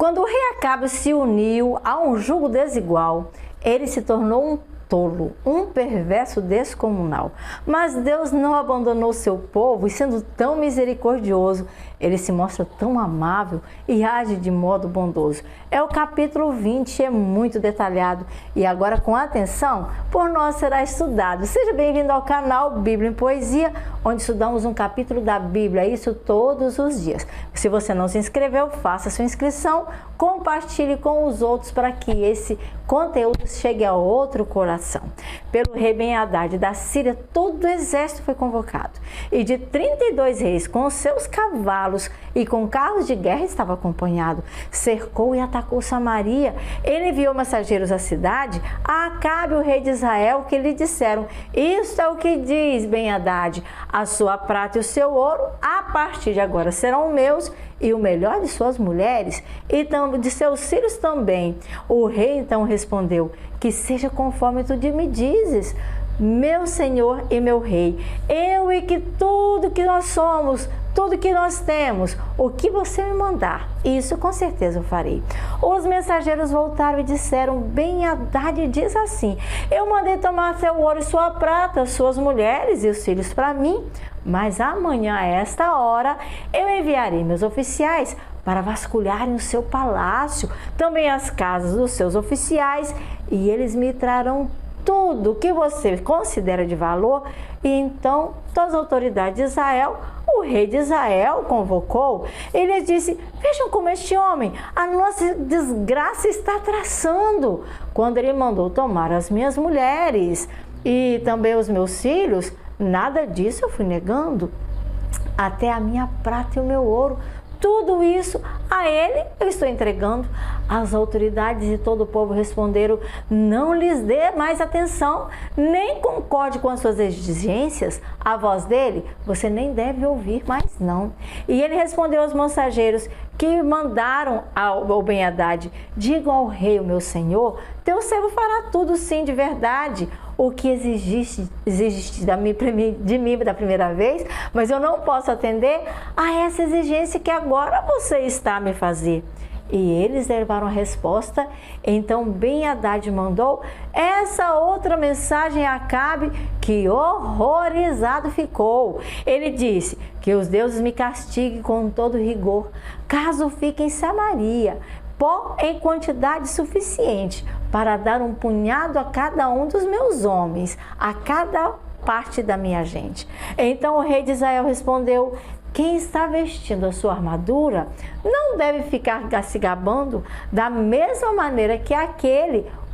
Quando o rei Acabe se uniu a um jugo desigual, ele se tornou um tolo, um perverso descomunal. Mas Deus não abandonou seu povo e, sendo tão misericordioso, ele se mostra tão amável e age de modo bondoso. É o capítulo 20, é muito detalhado e agora, com atenção, por nós será estudado. Seja bem-vindo ao canal Bíblia em Poesia, onde estudamos um capítulo da Bíblia, isso todos os dias. Se você não se inscreveu, faça sua inscrição, compartilhe com os outros para que esse conteúdo chegue a outro coração. Pelo rei Ben-Hadad da Síria, todo o exército foi convocado, e de 32 reis com seus cavalos e com carros de guerra estava acompanhado. Cercou e atacou Samaria. Ele enviou mensageiros à cidade, a Acabe, o rei de Israel, que lhe disseram: isto é o que diz Ben-Hadad, a sua prata e o seu ouro a partir de agora serão meus, e o melhor de suas mulheres e de seus filhos também. O rei então respondeu: que seja conforme tu me dizes, meu senhor e meu rei. Eu e que tudo que nós somos, tudo que nós temos, o que você me mandar, isso com certeza eu farei. Os mensageiros voltaram e disseram: Ben-Hadad diz assim: eu mandei tomar seu ouro e sua prata, suas mulheres e os filhos para mim, mas amanhã a esta hora eu enviarei meus oficiais para vasculharem o seu palácio, também as casas dos seus oficiais, e eles me trarão tudo que você considera de valor. E então todas as autoridades de Israel, o rei de Israel convocou. Ele disse: vejam como este homem, a nossa desgraça está traçando. Quando ele mandou tomar as minhas mulheres e também os meus filhos, nada disso eu fui negando, até a minha prata e o meu ouro, tudo isso a ele eu estou entregando. As autoridades e todo o povo responderam: não lhes dê mais atenção, nem concorde com as suas exigências. A voz dele você nem deve ouvir mais não. E ele respondeu aos mensageiros que mandaram ao Ben-Hadad: digam ao rei, o meu senhor, teu servo fará tudo sim de verdade, o que exigiste de mim da primeira vez, mas eu não posso atender a essa exigência que agora você está a me fazer. E eles levaram a resposta. Então Ben-Hadad mandou essa outra mensagem a Acabe, que horrorizado ficou. Ele disse: que os deuses me castiguem com todo rigor, caso fique em Samaria pó em quantidade suficiente para dar um punhado a cada um dos meus homens, a cada parte da minha gente. Então o rei de Israel respondeu: quem está vestindo a sua armadura não deve ficar se gabando da mesma maneira que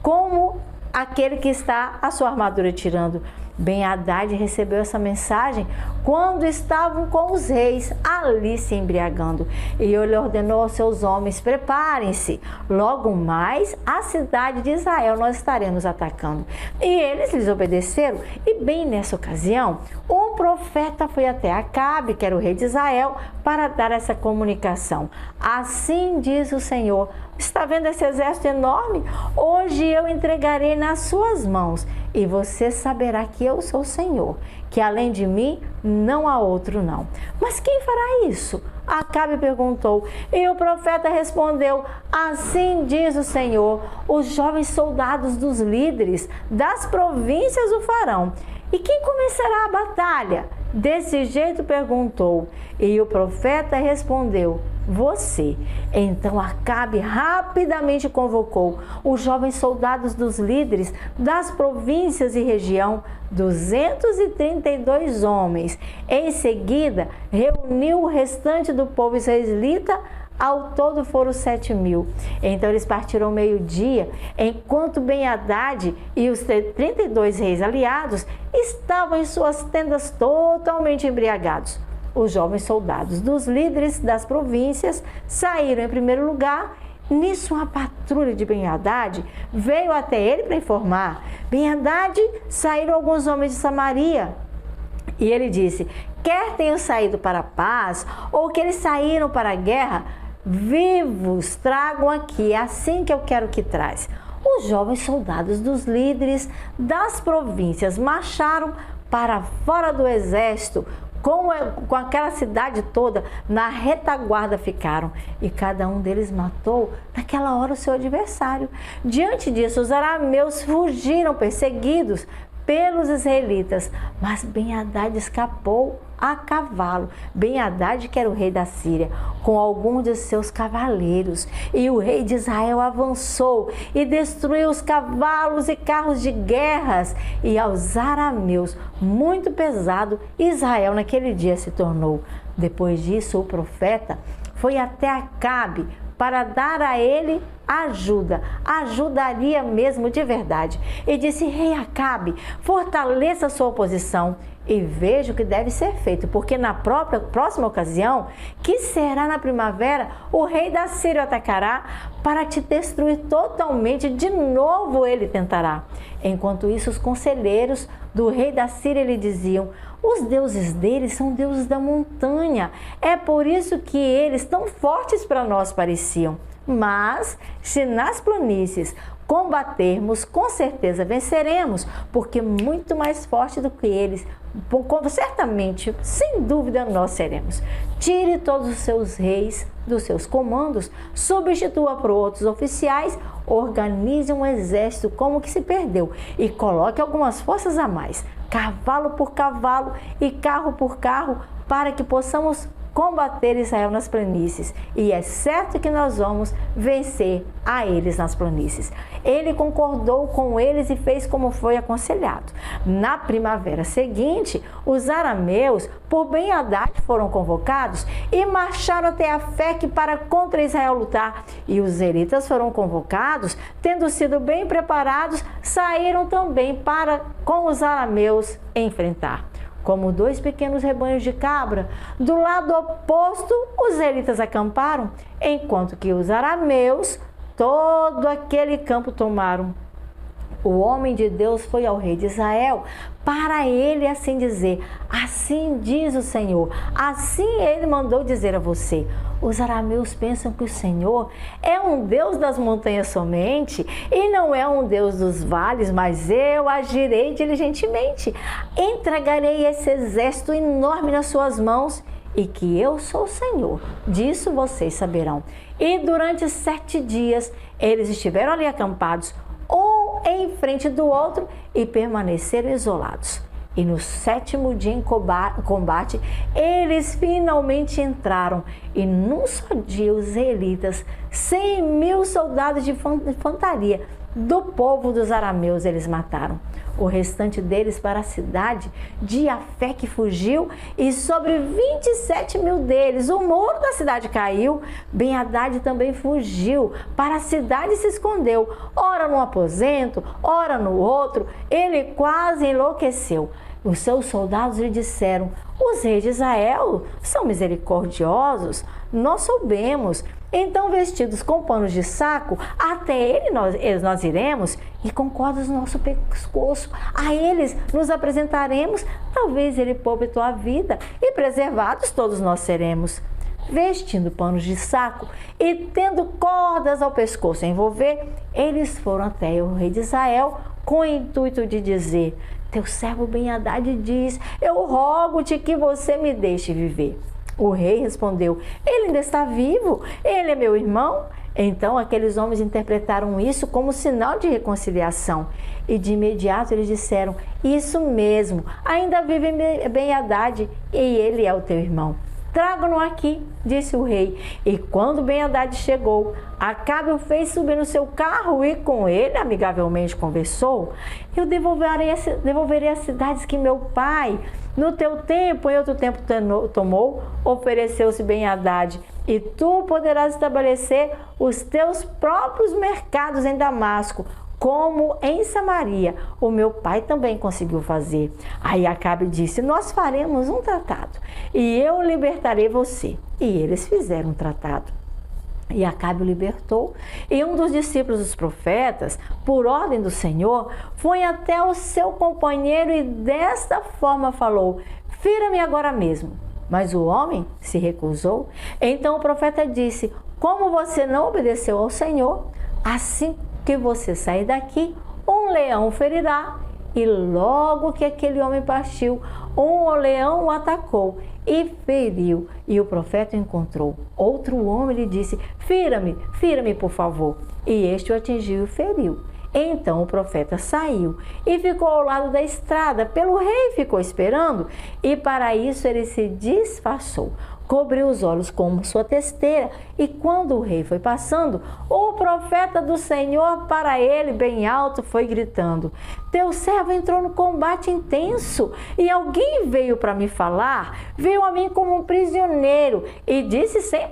como aquele que está a sua armadura tirando. Ben-Hadad recebeu essa mensagem quando estavam com os reis ali se embriagando, e ele ordenou aos seus homens: preparem-se, logo mais a cidade de Israel nós estaremos atacando. E eles lhes obedeceram, e bem nessa ocasião um profeta foi até Acabe, que era o rei de Israel, para dar essa comunicação. Assim diz o Senhor: está vendo esse exército enorme? Hoje eu entregarei nas suas mãos, e você saberá que eu sou o Senhor, que além de mim não há outro não. Mas quem fará isso? Acabe perguntou, e o profeta respondeu: assim diz o Senhor, os jovens soldados dos líderes das províncias o farão. E quem começará a batalha? Desse jeito perguntou, e o profeta respondeu: você. Então Acabe rapidamente convocou os jovens soldados dos líderes das províncias e região, 232 homens. Em seguida, reuniu o restante do povo israelita. Ao todo foram 7.000. Então eles partiram ao meio-dia, enquanto Ben-Hadad e os 32 reis aliados estavam em suas tendas totalmente embriagados. Os jovens soldados dos líderes das províncias saíram em primeiro lugar. Nisso, uma patrulha de Ben-Hadad veio até ele para informar: Ben-Hadad, saíram alguns homens de Samaria. E ele disse: quer tenham saído para a paz ou que eles saíram para a guerra, vivos tragam aqui, é assim que eu quero que traz. Os jovens soldados dos líderes das províncias marcharam para fora do exército com aquela cidade toda, na retaguarda ficaram, e cada um deles matou naquela hora o seu adversário. Diante disso, os arameus fugiram perseguidos pelos israelitas, mas Ben-Hadad escapou a cavalo. Ben-Hadad, que era o rei da Síria, com alguns de seus cavaleiros, e o rei de Israel avançou e destruiu os cavalos e carros de guerras, e aos arameus muito pesado Israel naquele dia se tornou. Depois disso, o profeta foi até Acabe para dar a ele ajudaria mesmo de verdade, e disse: rei Acabe, fortaleça a sua oposição e veja o que deve ser feito, porque na próxima ocasião, que será na primavera, o rei da Síria atacará para te destruir totalmente. De novo ele tentará. Enquanto isso, os conselheiros do rei da Síria lhe diziam: os deuses deles são deuses da montanha, é por isso que eles tão fortes para nós pareciam. Mas se nas planícies combatermos, com certeza venceremos, porque muito mais forte do que eles, certamente, sem dúvida, nós seremos. Tire todos os seus reis dos seus comandos, substitua por outros oficiais, organize um exército como que se perdeu e coloque algumas forças a mais, cavalo por cavalo e carro por carro, para que possamos combater Israel nas planícies, e é certo que nós vamos vencer a eles nas planícies. Ele concordou com eles e fez como foi aconselhado. Na primavera seguinte, os arameus, por Ben-Hadad, foram convocados e marcharam até Afeque para contra Israel lutar, e os israelitas foram convocados, tendo sido bem preparados, saíram também para com os arameus enfrentar. Como dois pequenos rebanhos de cabra, do lado oposto os israelitas acamparam, enquanto que os arameus todo aquele campo tomaram. O homem de Deus foi ao rei de Israel para ele assim dizer: assim diz o Senhor, assim ele mandou dizer a você: os arameus pensam que o Senhor é um Deus das montanhas somente e não é um Deus dos vales, mas eu agirei diligentemente, entregarei esse exército enorme nas suas mãos, e que eu sou o Senhor, disso vocês saberão. E durante 7 dias eles estiveram ali acampados, um em frente do outro, e permaneceram isolados. E no 7º dia em combate, eles finalmente entraram, e num só dia os israelitas, 100.000 soldados de infantaria do povo dos arameus eles mataram. O restante deles para a cidade de Afeque fugiu, e sobre 27.000 deles o muro da cidade caiu. Ben-Hadad também fugiu para a cidade e se escondeu, ora num aposento, ora no outro. Ele quase enlouqueceu. Os seus soldados lhe disseram: os reis de Israel são misericordiosos, nós soubemos. Então, vestidos com panos de saco, até ele nós iremos, e com cordas no nosso pescoço, a eles nos apresentaremos, talvez ele poupe tua vida, e preservados todos nós seremos. Vestindo panos de saco e tendo cordas ao pescoço a envolver, eles foram até o rei de Israel com o intuito de dizer: teu servo Ben-Hadad diz, eu rogo-te que você me deixe viver. O rei respondeu: ele ainda está vivo, ele é meu irmão. Então aqueles homens interpretaram isso como sinal de reconciliação, e de imediato eles disseram: isso mesmo, ainda vive Ben-Hadad, e ele é o teu irmão. Traga-no aqui, disse o rei. E quando Ben-Hadad chegou, Acabe o fez subir no seu carro e com ele amigavelmente conversou: eu devolverei as cidades que meu pai, no teu tempo, em outro tempo tomou. Ofereceu-se Ben-Hadad: e tu poderás estabelecer os teus próprios mercados em Damasco, como em Samaria o meu pai também conseguiu fazer. Aí Acabe disse: nós faremos um tratado, e eu libertarei você. E eles fizeram um tratado. E Acabe o libertou, e um dos discípulos dos profetas, por ordem do Senhor, foi até o seu companheiro e desta forma falou: fira-me agora mesmo. Mas o homem se recusou. Então o profeta disse: como você não obedeceu ao Senhor, assim que você sair daqui, um leão ferirá E logo que aquele homem partiu, um leão o atacou e feriu. E o profeta encontrou outro homem e lhe disse: fira-me, fira-me, por favor. E este o atingiu e o feriu. Então o profeta saiu e ficou ao lado da estrada. Pelo rei ficou esperando, e para isso ele se disfarçou. Cobriu os olhos com sua testeira, e quando o rei foi passando, o profeta do Senhor para ele bem alto foi gritando: teu servo entrou no combate intenso, e alguém veio para me falar, veio a mim como um prisioneiro, e disse sem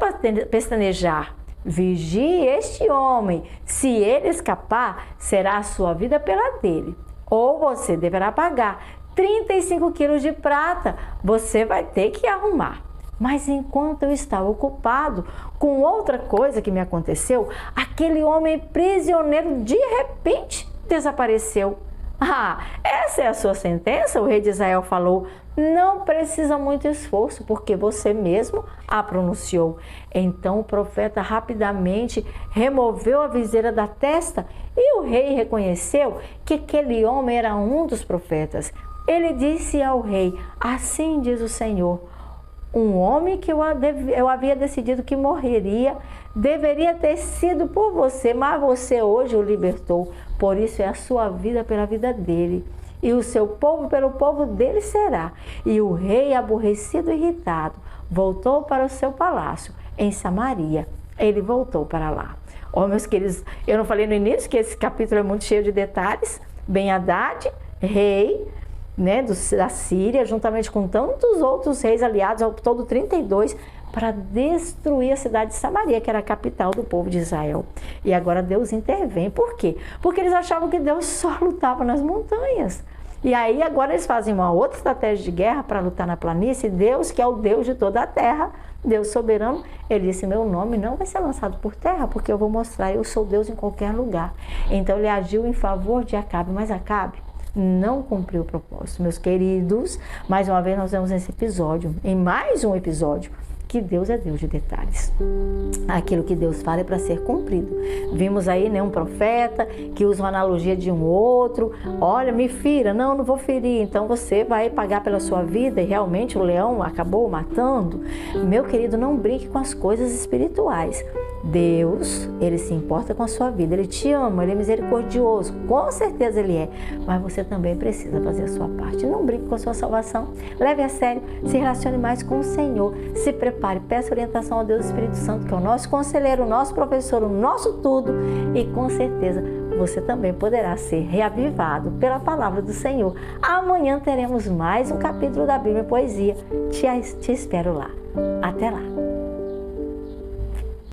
pestanejar: vigie este homem, se ele escapar, será a sua vida pela dele, ou você deverá pagar 35 quilos de prata, você vai ter que arrumar. Mas enquanto eu estava ocupado com outra coisa que me aconteceu, aquele homem prisioneiro de repente desapareceu. Ah, essa é a sua sentença? O rei de Israel falou. Não precisa muito esforço, porque você mesmo a pronunciou. Então o profeta rapidamente removeu a viseira da testa e o rei reconheceu que aquele homem era um dos profetas. Ele disse ao rei: assim diz o Senhor, um homem que eu havia decidido que morreria, deveria ter sido por você, mas você hoje o libertou. Por isso é a sua vida pela vida dele, e o seu povo pelo povo dele será. E o rei, aborrecido e irritado, voltou para o seu palácio em Samaria. Ele voltou para lá. Oh, meus queridos, eu não falei no início que esse capítulo é muito cheio de detalhes. Ben-Hadad, rei, da Síria, juntamente com tantos outros reis aliados, ao todo 32, para destruir a cidade de Samaria, que era a capital do povo de Israel. E agora Deus intervém. Por quê? Porque eles achavam que Deus só lutava nas montanhas. E aí agora eles fazem uma outra estratégia de guerra para lutar na planície. Deus, que é o Deus de toda a terra, Deus soberano, ele disse: meu nome não vai ser lançado por terra, porque eu vou mostrar, eu sou Deus em qualquer lugar. Então ele agiu em favor de Acabe, mas Acabe não cumpriu o propósito. Meus queridos, mais uma vez nós vemos nesse episódio, em mais um episódio, que Deus é Deus de detalhes. Aquilo que Deus fala é para ser cumprido. Vimos aí, um profeta que usa uma analogia de um outro. Olha, me fira. Não, não vou ferir. Então você vai pagar pela sua vida, e realmente o leão acabou matando. Meu querido, não brinque com as coisas espirituais. Deus, ele se importa com a sua vida, ele te ama, ele é misericordioso, com certeza ele é, mas você também precisa fazer a sua parte. Não brinque com a sua salvação, leve a sério, se relacione mais com o Senhor, se prepare, peça orientação ao Deus Espírito Santo, que é o nosso conselheiro, o nosso professor, o nosso tudo, e com certeza você também poderá ser reavivado pela palavra do Senhor. Amanhã teremos mais um capítulo da Bíblia e Poesia. Te espero lá. Até lá!